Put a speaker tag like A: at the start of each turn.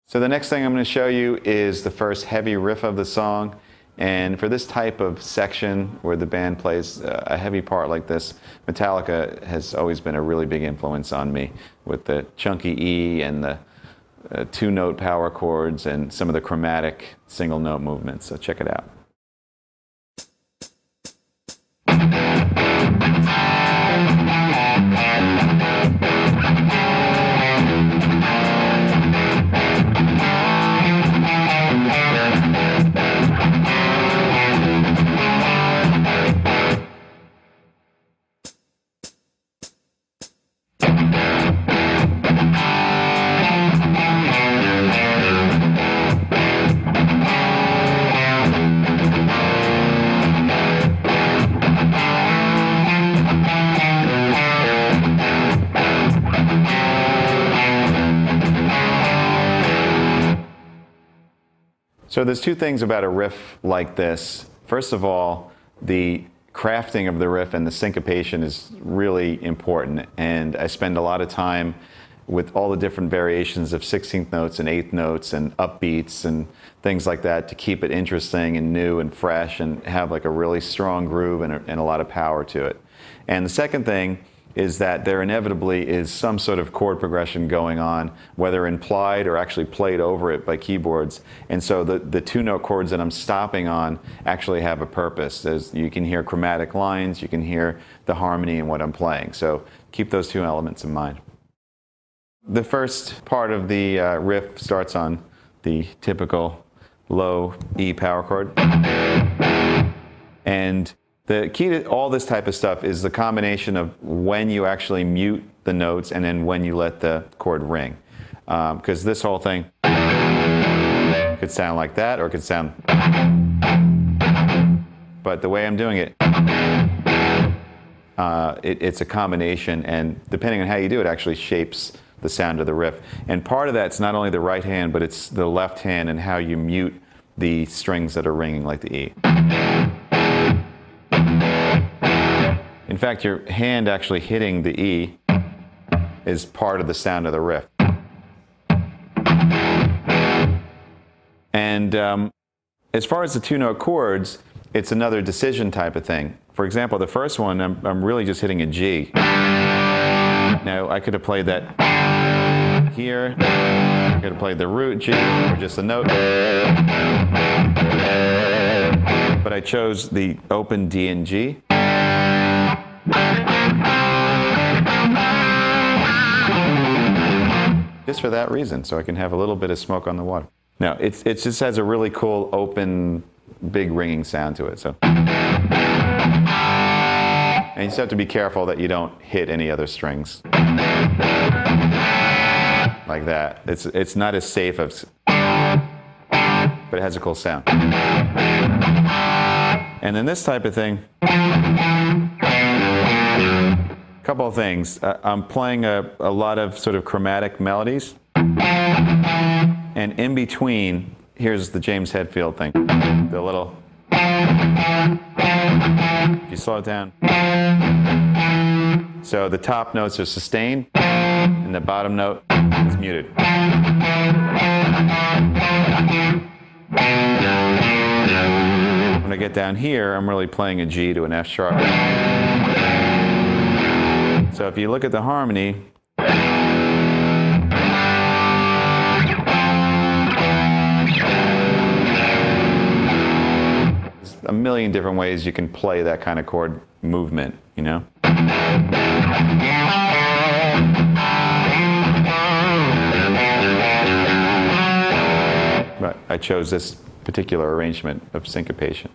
A: So the next thing I'm going to show you is the first heavy riff of the song. And for this type of section where the band plays a heavy part like this, Metallica has always been a really big influence on me with the chunky E and the two-note power chords and some of the chromatic single-note movements. So check it out. So there's two things about a riff like this. First of all, the crafting of the riff and the syncopation is really important, and I spend a lot of time with all the different variations of 16th notes and 8th notes and upbeats and things like that to keep it interesting and new and fresh and have like a really strong groove and a lot of power to it. And the second thing is that there inevitably is some sort of chord progression going on, whether implied or actually played over it by keyboards. And so the two-note chords that I'm stopping on actually have a purpose. You can hear chromatic lines, you can hear the harmony in what I'm playing. So keep those two elements in mind. The first part of the riff starts on the typical low E power chord. And the key to all this type of stuff is the combination of when you actually mute the notes and then when you let the chord ring. Because this whole thing could sound like that or it could sound... But the way I'm doing it, it's a combination, and depending on how you do it, actually shapes the sound of the riff. And part of that's not only the right hand, but it's the left hand and how you mute the strings that are ringing like the E. In fact, your hand actually hitting the E is part of the sound of the riff. And as far as the two-note chords, it's another decision type of thing. For example, the first one, I'm really just hitting a G. Now, I could have played that here. I could have played the root G or just a note. But I chose the open D and G. Just for that reason, so I can have a little bit of smoke on the water. Now, it just has a really cool, open, big ringing sound to it. So, and you just have to be careful that you don't hit any other strings like that. It's not as safe as, but it has a cool sound. And then this type of thing. Couple of things. I'm playing a lot of sort of chromatic melodies, and in between, here's the James Hetfield thing. The little, if you slow it down. So the top notes are sustained, and the bottom note is muted. When I get down here, I'm really playing a G to an F sharp. So if you look at the harmony, there's a million different ways you can play that kind of chord movement, you know? But I chose this particular arrangement of syncopation.